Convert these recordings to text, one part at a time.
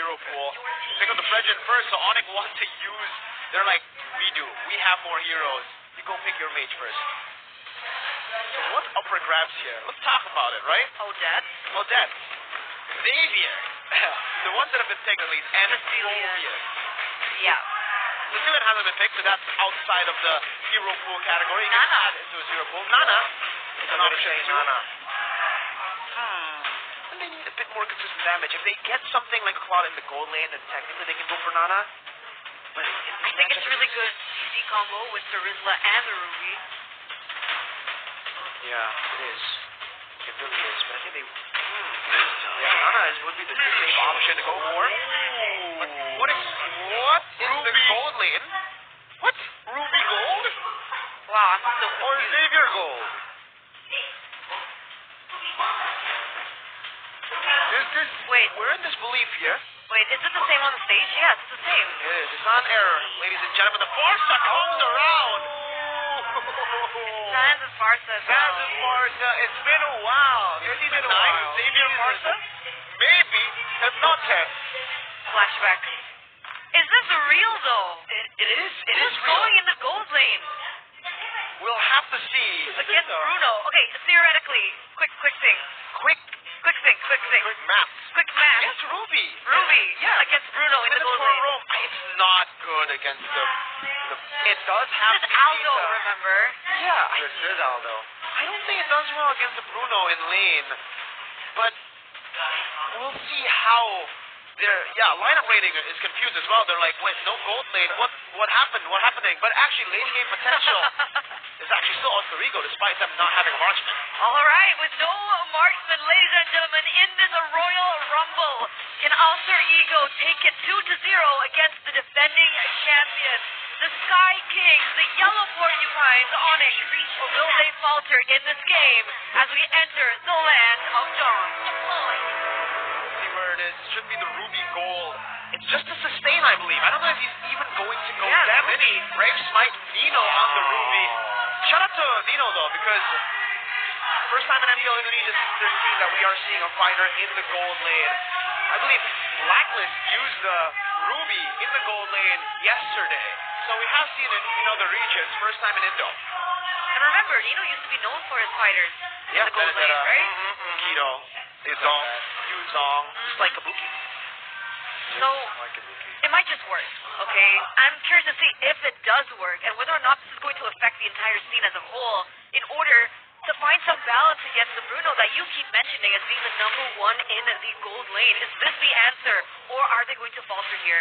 hero pool. Pick up the Fredgen first, so Onic wants to use... They're like, we do. We have more heroes. You go pick your mage first. So what's up for grabs here? Let's talk about it, right? Odette. Xavier. The ones that have been taken at least. And Cecilia. Yeah. Cecilia hasn't been picked, so that's outside of the hero pool category. You Nana. can add into his hero pool. Nana. It's an option too. Nana. And they need a bit more consistent damage. If they get something like a Claude in the gold lane, then technically they can go for Nana. But I think it's really good CC combo with the Rizla and the Ruby. Yeah, it is. It really is. But I think they... Yeah, Nana would be the safe option to go for. But what is Ruby. The gold lane? What? Ruby gold? Wow, I'm so Or confused. Xavier gold. Wait, We're in disbelief here. wait, is it the same on the stage? Yes, it's the same. It is. It's not an error, ladies and gentlemen. The Farsa comes around. Sans and Farsa as well. Sans and Farsa. It's been a while. It's been a while. Xavier Farsa? Maybe, if not 10. Flashback. Is this real though? It is. It is Who's real. going in the gold lane? We'll have to see. Against Bruno. Okay, theoretically, quick thing. Quick maps. Quick math. Yes, Ruby. Yeah, against Bruno in the Minutes gold for lane. Rome. It's not good against the it does have This to is be Aldo, the, remember? Yeah. This is Aldo. I don't think it does well against the Bruno in lane. But we'll see how their lineup rating is confused as well. They're like, wait, no gold lane. What happened? What happening? But actually lane game potential is actually still on Carigo despite them not having a marksman. Alright, with no marksman, ladies and gentlemen, in this Royal Rumble, can Alter Ego take it 2-0 against the defending champion? The Sky Kings, the Yellow Porcupines, Onic, or will they falter in this game as we enter the land of dawn? See where it is. It should be the Ruby gold. It's just a sustain, I believe. I don't know if he's even going to go down. Ruby. Brave Smite Nino on the Ruby. Shout out to Nino though, because first time in MPL Indonesia since 13 that we are seeing a fighter in the gold lane. I believe Blacklist used the Ruby in the gold lane yesterday. So we have seen it in other regions. First time in Indo. And remember, Nino used to be known for his fighters in the gold lane, right? Kido, Izong, Yuzong, just like Kabuki. So, it might just work, okay? I'm curious to see if it does work and whether or not this is going to affect the entire scene as a whole in order to find some balance against the Bruno that you keep mentioning as being the #1 in the gold lane. Is this the answer, or are they going to falter here?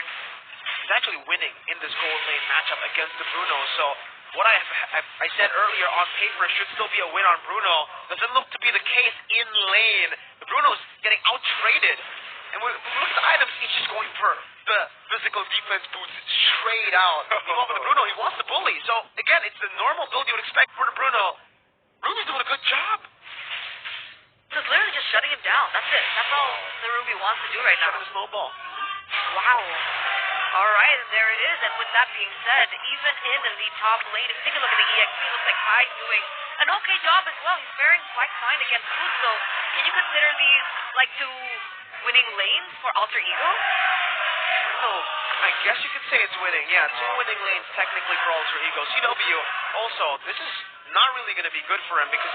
He's actually winning in this gold lane matchup against the Bruno, so what I said earlier on paper should still be a win on Bruno. Doesn't look to be the case in lane. The Bruno's getting out-traded. And when we look at the items, he's just going for the physical defense boots straight out. Meanwhile, for the Bruno, he wants the bully. So, again, it's the normal build you would expect for the Bruno. Ruby's doing a good job. Just literally just shutting him down. That's it. That's all the Ruby wants to do right now. Shutting the snowball. Wow. Alright, and there it is. And with that being said, even in the top lane, if you take a look at the EXP, it looks like Kai's doing an okay job as well. He's faring quite fine against Boots, so can you consider these like two winning lanes for Alter Ego? No, I guess you could say it's winning. Yeah, 2 winning lanes technically for Alter Ego. CW also, this is not really going to be good for him because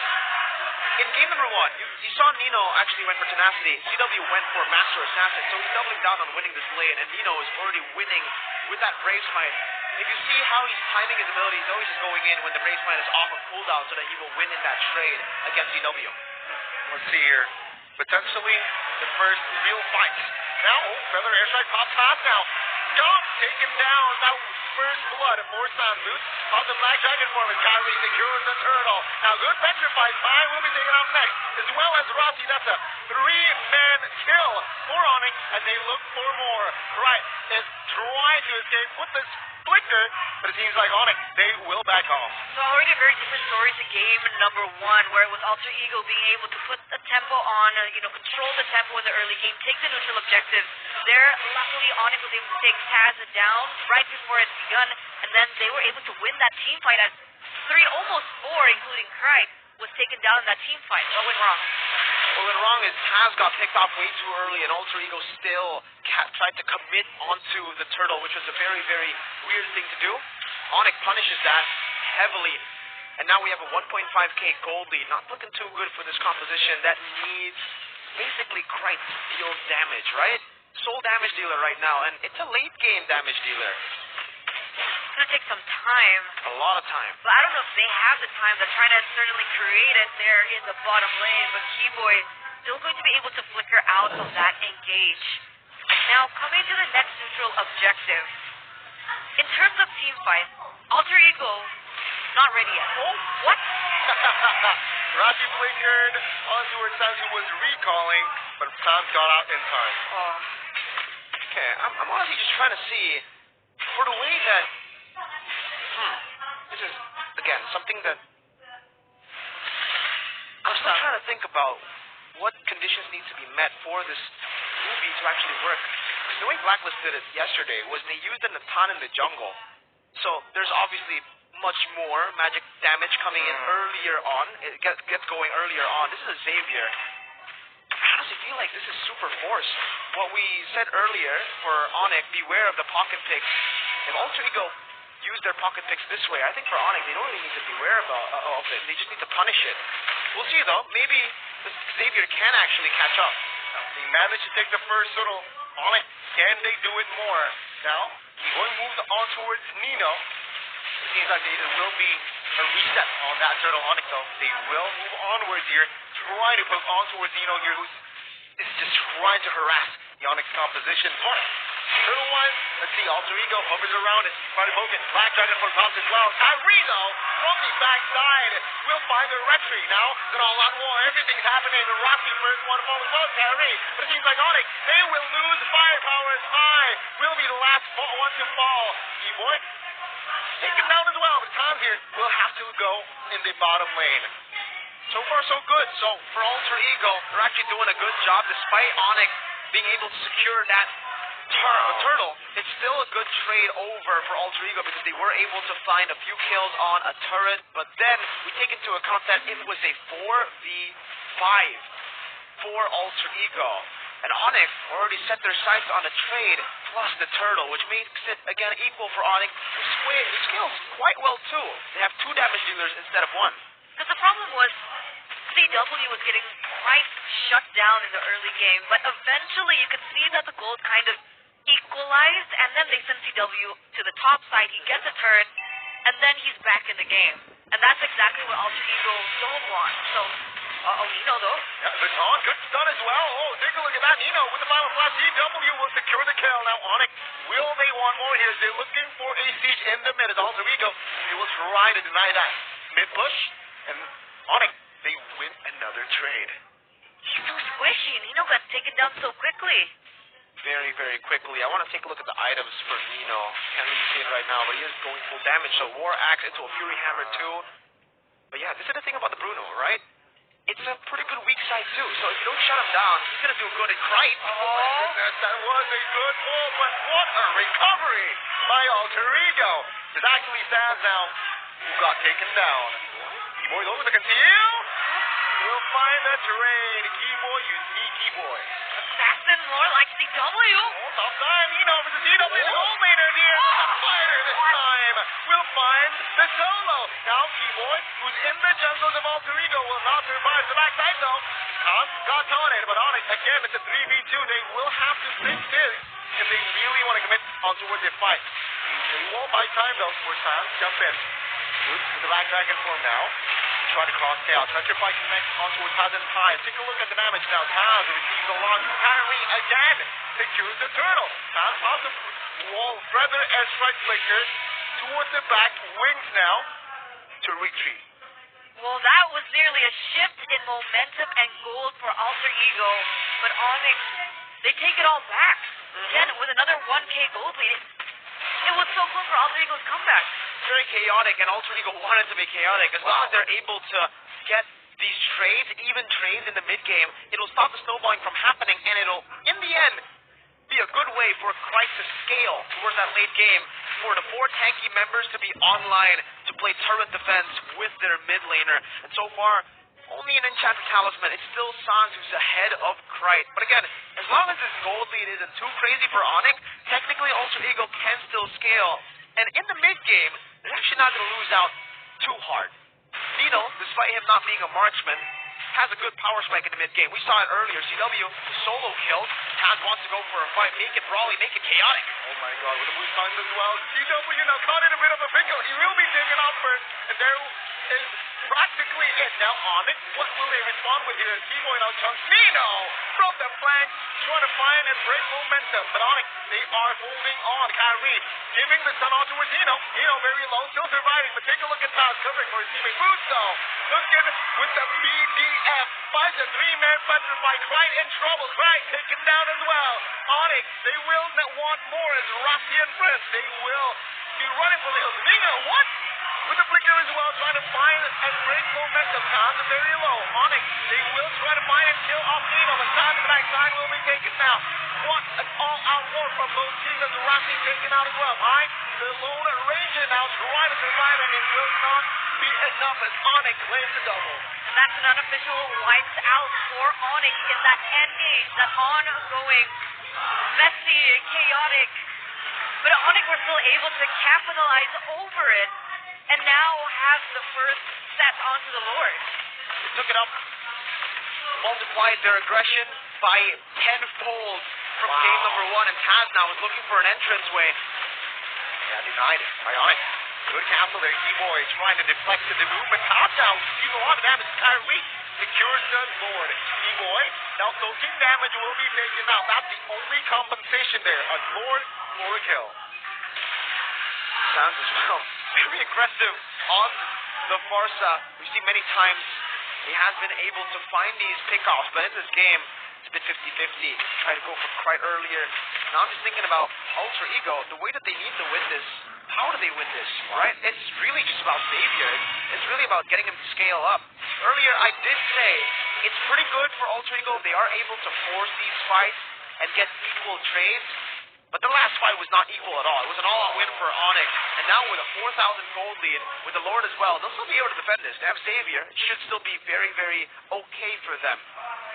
in game number 1, you saw Nino actually went for Tenacity. CW went for Master Assassin, so he's doubling down on winning this lane, and Nino is already winning with that Brave Smite. If you see how he's timing his ability, he's always just going in when the Brave Smite is off of cooldown so that he will win in that trade against CW. Let's see here. Potentially the first real fight. Now, Feather Airstrike pops fast now. Don't take him down. That was first blood. 4 sound boots. On the Black Dragon form as Kyrie secures the turtle. Now, good petrified. Fine will be taken out next, as well as Rossi. That's a 3-man kill for Onic as they look for more. Right, is trying to escape with this flicker, but it seems like Onic, they will back off. So already a very different story to game number 1, where it was Alter Ego being able to put the tempo on, control the tempo in the early game, take the neutral objective. There, luckily, Onic was able to take Taz down right before it's begun, and then they were able to win that team fight as 3, almost 4, including Krite, was taken down in that team fight. What went wrong? What went wrong is Taz got picked off way too early, and Alter Ego still tried to commit onto the turtle, which was a very, very weird thing to do. Onic punishes that heavily, and now we have a 1.5k gold lead. Not looking too good for this composition that needs basically Kreitz deals damage, right? Sole damage dealer right now, and it's a late game damage dealer. It's going to take some time. A lot of time. But I don't know if they have the time. They're trying to certainly create it there in the bottom lane, but Keyboy still going to be able to flicker out of that engage. Now, coming to the next neutral objective. In terms of team fight, Alter Ego, not ready yet. Oh, what? Rashi flickered onto her Sans, who was recalling, but Sans got out in time. Okay, I'm honestly just trying to see, for the way that, this is, again, something that, I'm still trying to think about what conditions need to be met for this movie to actually work. Because the way Blacklist did it yesterday was they used a Natan in the jungle. So there's obviously much more magic damage coming in earlier on. It gets going earlier on. This is a Xavier. I honestly feel like this is super forced. What we said earlier for Onic, beware of the pocket picks. If Alter Ego use their pocket picks this way, I think for Onic, they don't really need to beware of it. They just need to punish it. We'll see though. Maybe the Xavier can actually catch up. They managed to take the first turtle. Onic, can they do it more? Now, Keyboy moves on towards Nino. It seems like there will be a reset on that turtle Onic though. They will move onwards here, try to poke on towards Nino here, who is just trying to harass the Onyx composition. Turtle-wise, let's see, Alter Ego hovers around it, trying to poke it. Black Dragon for pops as well. Kyrie though, from the backside, will find the retry. Now, it's an all-out war, everything's happening. The Rocky first one to fall as well, Kyrie. But it seems like Onyx, they will lose firepower as high. Will be the last one to fall. Keyboy taken down as well, but Tom here will have to go in the bottom lane. So far, so good. So for Alter Ego, they're actually doing a good job despite Onic being able to secure that turtle. It's still a good trade over for Alter Ego because they were able to find a few kills on a turret, but then we take into account that it was a 4v5 for Alter Ego. And Onic already set their sights on a trade plus the turtle, which makes it, again, equal for Onic. He scales quite well, too. They have 2 damage dealers instead of 1. Because the problem was CW was getting quite shut down in the early game, but eventually you could see that the gold kind of equalized, and then they sent CW to the top side. He gets a turn, and then he's back in the game. And that's exactly what Alter Ego don't want. So, Nino though. Yeah, the taunt, good stun as well. Oh, take a look at that. Nino with the final flash. CW will secure the kill. Now, Onic, will they want more here? They're looking for a siege in the mid. As Alter Ego, they will try to deny that. Mid push, and Onic, they win another trade. He's so squishy. Nino got taken down so quickly. Very, very quickly. I want to take a look at the items for Nino. Can't really see it right now, but he is going full damage. So War Axe into a Fury Hammer too. But yeah, this is the thing about the Bruno, right? It's a pretty good weak side too. So if you don't shut him down, he's gonna do good in Krite. Oh, that was a good pull, but what a recovery by Alter Ego. It actually stands now who got taken down. Keyboy though with the conceal. We'll find the trade. Keyboy, you sneaky boy. Assassin more like CW. Oh, top side, Nino versus CW, the gold laner here. Fighter this time will find the solo. Now Keyboy, who's in the jungles of Alter Ego, will not survive the backside though. Khan got taunted, but Onic, again, it's a 3v2. They will have to stay still if they really want to commit on towards their fight. They won't buy time though for Sam. Jump in. Good with the Black Dragon form now. Try to cross tail. Sacrifice connects on towards Taz and Pi. Take a look at the damage now. Taz receives a launch. Kyrie again secures the turtle. Taz pops the wall. Feather airstrike flicker towards the back. Wings now to retreat. Well, that was nearly a shift in momentum and gold for Alter Ego, but Onyx, they take it all back. Again, with another 1k gold lead. It was so good for Alter Ego's comeback. Very chaotic, and Alter Ego wanted to be chaotic. As long as they're able to get these trades, even trades in the mid-game, it'll stop the snowballing from happening, and it'll, in the end, be a good way for Kreitz to scale towards that late game, for the 4 tanky members to be online to play turret defense with their mid laner. And so far, only an enchanted talisman. It's still Sans who's ahead of Krite. But again, as long as this gold lead isn't too crazy for Onic, technically Alter Ego can still scale. And in the mid game, they're actually not going to lose out too hard. Nino, despite him not being a marksman, has a good power spike in the mid game. We saw it earlier. CW, solo kill. Taz wants to go for a fight, make it brawly, make it chaotic. Oh my god, with the blue signs as well. CW now caught in a bit of a pickle. He will be taken off first, and there is practically it. Now Onic, what will they respond with here? T-Boy now chunks Nino from the flank, trying to find and break momentum. But Onic, they are holding on. Kyrie giving the stun on towards Nino. Nino very low, still surviving, but take a look at Taz covering for his teammate Busto. Looking with the BDF. Finds a three-man butterfly. Krite in trouble. Krite taken down as well. Onic, they will not want more as Rossi and friends. They will be running for the hills. Nino, what? With the flicker as well, trying to find and break momentum. Taz is very low. Onic, they will try to find and kill off Nino, but Taz in the backside will be taken now. What an all-out war from both teams as Rossi taken out as well. Behind the Lone Ranger now trying to survive, and it will not be enough as Onic claims the double. And that's an unofficial wipes out for Onic in that engage, that ongoing, messy, chaotic. But Onic were still able to capitalize over it, and now have the first set onto the Lord. They took it up, multiplied their aggression by tenfold from game number 1, and Taz now is looking for an entranceway. Yeah, denied it by Onic. Good cancel there, T-Boy trying to deflect the movement. Taz now sees a lot of damage. Kyrie secures the Lord. T-Boy now soaking damage will be taken out. That's the only compensation there. A Lord for a kill. Sounds as well. Very aggressive on the Farsa. We've seen many times he has been able to find these pickoffs, but in this game, it's been 50-50. Tried to go for Krite earlier. Now I'm just thinking about Alter Ego. The way that they need to win this, how do they win this, right? It's really just about Xavier. It's really about getting him to scale up. Earlier, I did say it's pretty good for Alter Ego. They are able to force these fights and get equal trades. But the last fight was not equal at all. It was an all-out win for Onic. And now with a 4,000 gold lead, with the Lord as well, they'll still be able to defend this. They have Xavier. It should still be very, very okay for them.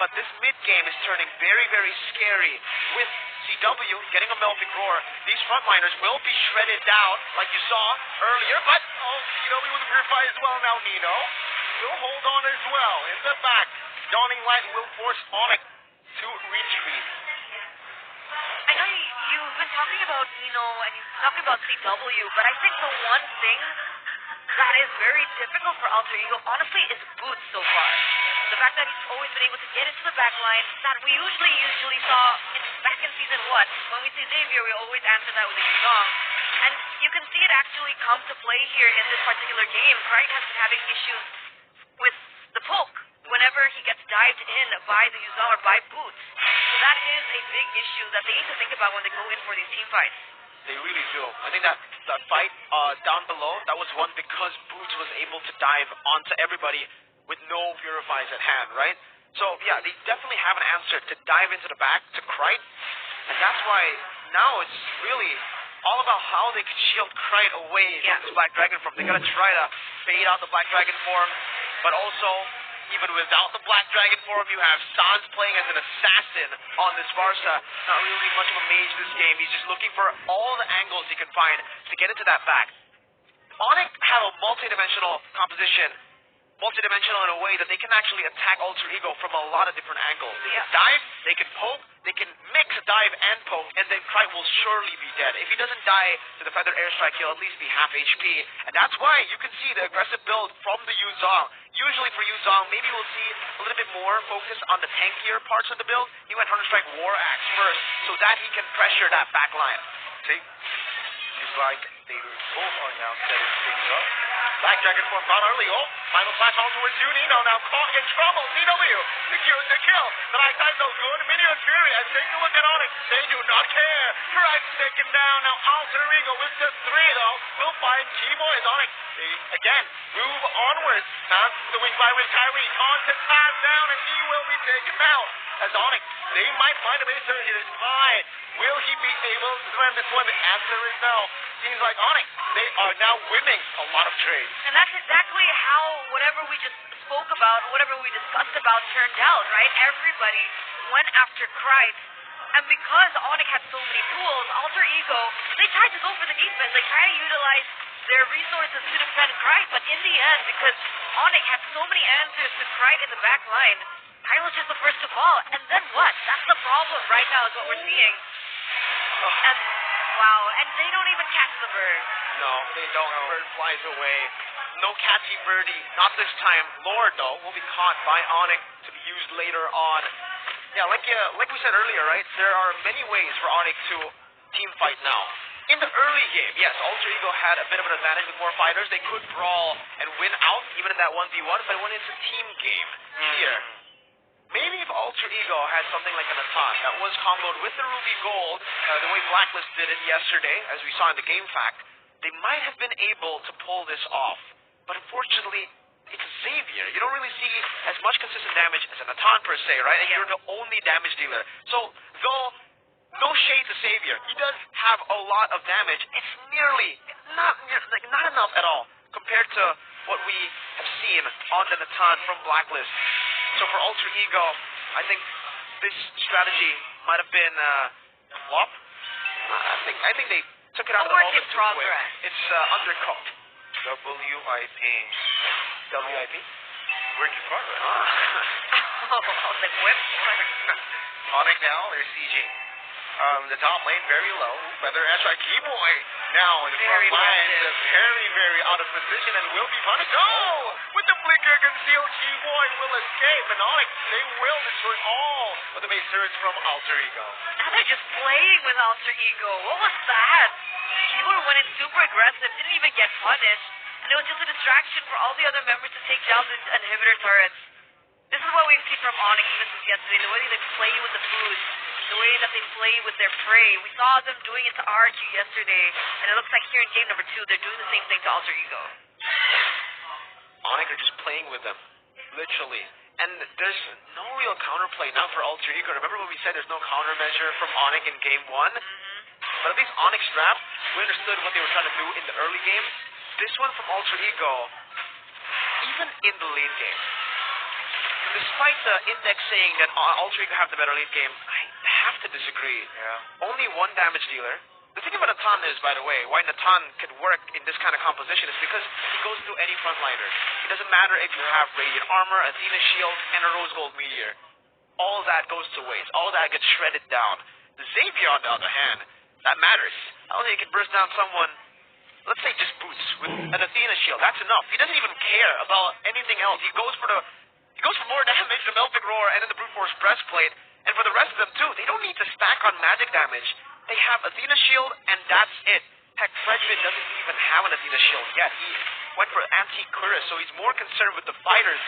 But this mid-game is turning very, very scary with CW getting a melting roar. These frontliners will be shredded down, like you saw earlier. But, CW with a purify as well now. Nino will hold on as well. In the back, Dawning Light will force Onic to retreat. I know you've been talking about Nino and you've been talking about CW, but I think the one thing that is very difficult for Alter Ego, honestly, is Boots so far. The fact that he's always been able to get into the back line that we usually saw back in season 1. When we see Xavier, we always answer that with a Yuzong. And you can see it actually come to play here in this particular game. Krite has been having issues with the poke whenever he gets dived in by the Yuzong or by Boots. So that is a big issue that they need to think about when they go in for these team fights. They really do. I think that fight down below, that was won because Boots was able to dive onto everybody with no purifies at hand, right? So, yeah, they definitely have an answer to dive into the back to Krite. And that's why now it's really all about how they can shield Krite away from this Black Dragon form. They gotta try to fade out the Black Dragon form, but also, even without the Black Dragon form, you have Sans playing as an assassin on this Farsa. Not really much of a mage this game. He's just looking for all the angles he can find to get into that back. Onic have a multi-dimensional composition. Multi-dimensional in a way that they can actually attack Alter Ego from a lot of different angles. They can dive, they can poke, they can mix dive and poke, and then Krite will surely be dead. If he doesn't die to the Feather Airstrike, he'll at least be half HP. And that's why you can see the aggressive build from the Yuzong. Usually for Yuzong, maybe we'll see a little bit more focus on the tankier parts of the build. He went Hunter-Strike War Axe first, so that he can pressure that back line. See? Seems like they both are now setting things up. Black Dragon form gone early. Final flash on towards you. Nino now caught in trouble. CW secures the kill. The right side no good. Minion Fury. And take a look at Onic. They do not care. Krite taken down. Now Alter Ego with just 3 though. Will find T-Boy as Onic. They again move onwards. Now the wing fly with Kyrie. On to Taz down and he will be taken out. As Onic, they might find a base surge. It is high. Will he be able to win this one? The answer is no. Seems like Onic, they are now winning a lot of trades. And that's exactly how whatever we just spoke about, whatever we discussed about turned out, right? Everybody went after Kreitz. And because Onic had so many tools, Alter Ego, they tried to go for the defense. They tried to utilize their resources to defend Kreitz. But in the end, because Onic had so many answers to Kreitz in the back line, Kreitz was just the first to fall. And then what? That's the problem right now is what we're seeing. And, wow, and they don't even catch the bird. No, they don't. The bird flies away. No catchy birdie. Not this time. Lord, though, will be caught by Onic to be used later on. Yeah, like we said earlier, right? There are many ways for Onic to team fight now. In the early game, yes, Alter Ego had a bit of an advantage with more fighters. They could brawl and win out, even in that 1v1, but when it's a team game here, maybe if Alter Ego had something like an Hantam that was comboed with the Ruby Gold, the way Blacklist did it yesterday, as we saw in the game fact, they might have been able to pull this off. But unfortunately, it's a Xavier. You don't really see as much consistent damage as an Hantam per se, right? And you're the only damage dealer. So, though no shade to Xavier, he does have a lot of damage. It's not enough at all compared to what we have seen on the Hantam from Blacklist. So for Alter Ego, I think this strategy might have been a flop. I think they took it out of the moment too quick. It's undercooked. WIP. WIP? Work in progress. Oh, I was like, whip. Onic now, they're sieging. The top lane very low. Feather Ashai Keyboy now in the front line. Very, very out of position and will be punished. Oh! With the flicker concealed, Keyboy will escape. And Onic, they will destroy all of the base turrets from Alter Ego. Now they're just playing with Alter Ego. What was that? Keyboy went in super aggressive, didn't even get punished. And it was just a distraction for all the other members to take down the inhibitor turrets. This is what we've seen from Onic even since yesterday. The way they play with the food. The way that they play with their prey. We saw them doing it to RG yesterday, and it looks like here in game number 2, they're doing the same thing to Alter Ego. Onic are just playing with them, literally. And there's no real counterplay now for Alter Ego. Remember when we said there's no countermeasure from Onic in game 1? But at least Onic's draft, we understood what they were trying to do in the early game. This one from Alter Ego, even in the late game, despite the index saying that Alter Ego have the better late game, I have to disagree. Yeah. Only one damage dealer. The thing about Hantam is, by the way, why Hantam could work in this kind of composition is because he goes through any frontliner. It doesn't matter if you have Radiant Armor, Athena Shield, and a Rose Gold Meteor. All that goes to waste. All that gets shredded down. The Xavier, on the other hand, that matters. I don't think he can burst down someone, let's say just Boots, with an Athena Shield. That's enough. He doesn't even care about anything else. He goes for more damage, the Melfic Roar, and then the Brute Force Breastplate. And for the rest of them, too, they don't need to stack on magic damage. They have Athena Shield, and that's it. Heck, Fredvin doesn't even have an Athena Shield yet. He went for Anti-Cuirass, so he's more concerned with the fighters.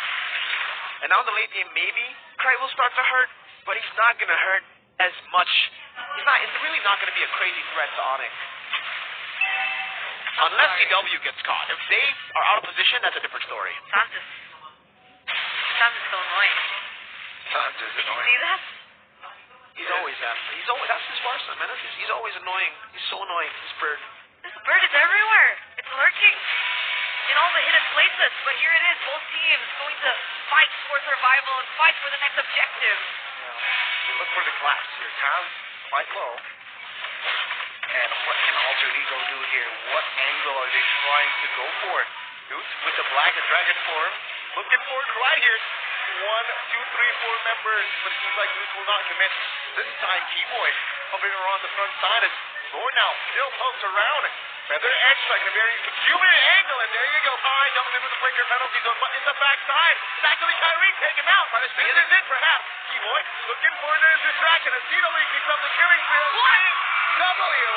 And now in the late game, maybe Cry will start to hurt, but he's not going to hurt as much. It's really not going to be a crazy threat to Onic. Unless CW gets caught. If they are out of position, that's a different story. Sam is so annoying. Santa's Did you annoying. see that? He's always that. That's his worst, man. He's always annoying. He's so annoying, this bird. This bird is everywhere. It's lurking in all the hidden places. But here it is, both teams going to fight for survival and fight for the next objective. Yeah. Look for the collapse here. Tam's quite low. And what can Alter Ego do here? What angle are they trying to go for? Dudes with the black and dragon form. Looking for it right here. 1, 2, 3, 4 members. But it seems like Dudes will not commit. This time, Keyboy hovering around the front side. As Lord now still pokes around. Feather Edge like a very peculiar angle. And there you go. Pi jumps in with the flicker penalty zone. But in the backside, it's actually Kyrie taken out. But this is it, perhaps. Keyboy looking for the distraction. As Cena Lee picks up the killing field. W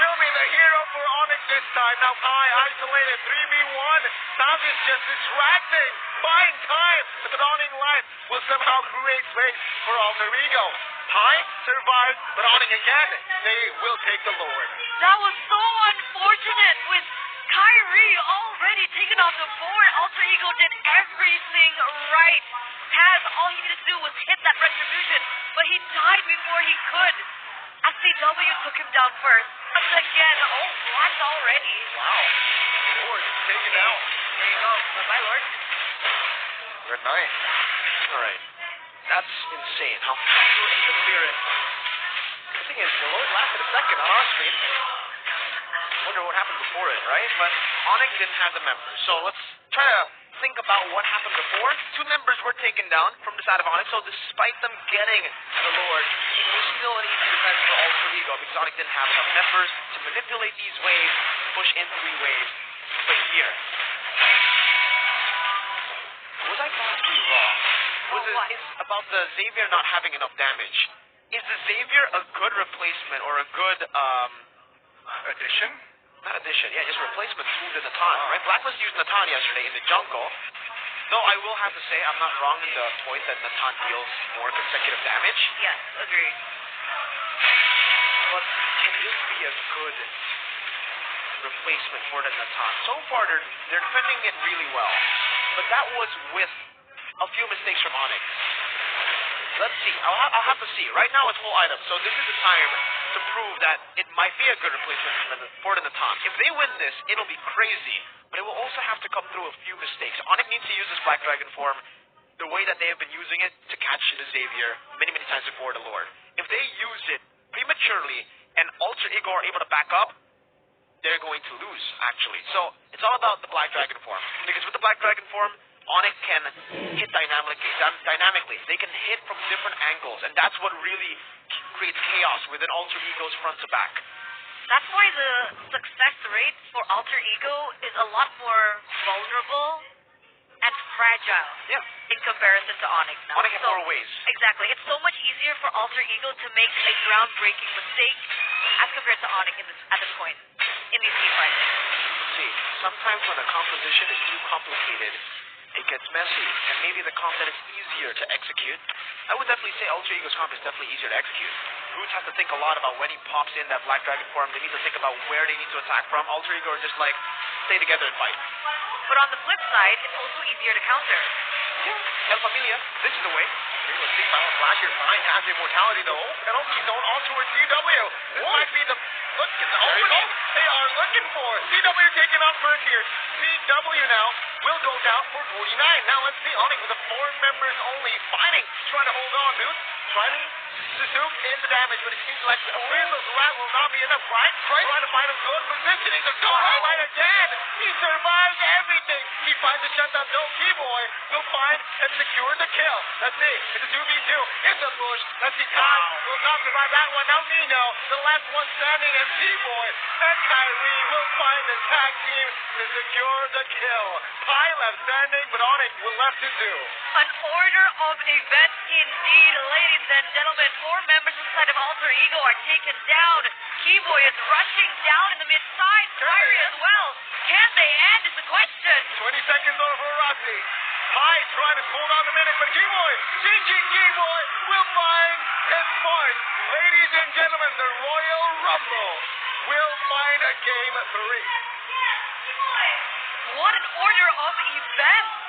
will be the hero for Onic this time. Now Pi isolated 3v1. Sam is just distracting, buying time. But the dawning light will somehow create space for Alter Ego. Pi survived, but Onic again, they will take the Lord. That was so unfortunate with Kyrie already taken off the board. Alter Ego did everything right. Taz, all he needed to do was hit that retribution, but he died before he could. SCW took him down first. Once again, blocked already. Wow. Lord taken out. There you go. Bye-bye, Lord. They're at 9. Alright. That's insane. How fluid is the spirit? The thing is, the Lord lasted a second on our screen. Wonder what happened before it, right? But Onic didn't have the members. So let's try to think about what happened before. 2 members were taken down from the side of Onic, so despite them getting the Lord, it was still an easy defense for Alter Ego because Onic didn't have enough members to manipulate these waves, push in 3 waves. But here, was I possibly wrong? Was it about the Xavier not having enough damage? Is the Xavier a good replacement or a good Addition? Not addition, yeah, just replacement to the Natan, right? Blacklist used Natan yesterday in the jungle. Though I will have to say I'm not wrong in the point that Natan deals more consecutive damage. Yes, agreed. But can this be a good replacement for the Natan? So far they're defending it really well. But that was with a few mistakes from Onic. Let's see. I'll have to see. Right now it's full item, so this is the time to prove that it might be a good replacement for the Natan. If they win this, it'll be crazy, but it will also have to come through a few mistakes. Onic needs to use this Black Dragon form the way that they have been using it to catch the Xavier many, many times before the Lord. If they use it prematurely and Alter Ego are able to back up, they're going to lose, actually. So it's all about the Black Dragon form, because with the Black Dragon form, Onic can hit dynamically. They can hit from different angles, and that's what really creates chaos within Alter Ego's front to back. That's why the success rate for Alter Ego is a lot more vulnerable and fragile in comparison to Onic now. Onic has more ways. Exactly. It's so much easier for Alter Ego to make a groundbreaking mistake as compared to Onic at this point in these team fights. See, sometimes when a composition is too complicated, it gets messy, and maybe the comp that is easier to execute. I would definitely say Alter Ego's comp is definitely easier to execute. Roots have to think a lot about when he pops in that Black Dragon form. They need to think about where they need to attack from. Alter Ego are just like, stay together and fight. But on the flip side, it's also easier to counter. Yeah, El Familia, this is the way. Let's see, Final Flash here, fine, has the immortality though. Penalty zone on towards CW. This might be the look at the opening they are looking for. CW taking off first here. CW now will go down for 49. Now let's see, Onic with the 4 members only fighting, trying to hold on, dude. Trying to zoom in the damage, but it seems like a Razor's Rat will not be enough, right? Trying to find a good positioning to go highlight again. He survives everything. He finds a shutdown. No Keyboy will find and secure the kill. Let's see. It's a 2v2. It's a push. Let's see. Kai will not survive that one. Now Nino, the last one standing, and Keyboy and Kyrie will find the tag team to secure the kill. Pi left standing, but Onic will left to do. An order of events indeed, ladies and gentlemen. 4 members inside of Alter Ego are taken down. Keyboy is rushing down in the mid-side. Kyrie as well. Can they end is the question. 20 seconds on for Rossi. Pi trying to hold on a minute, but Keyboy, GG Keyboy will find his point. Ladies and gentlemen, the Royal Rumble will find a game 3. What an order of events.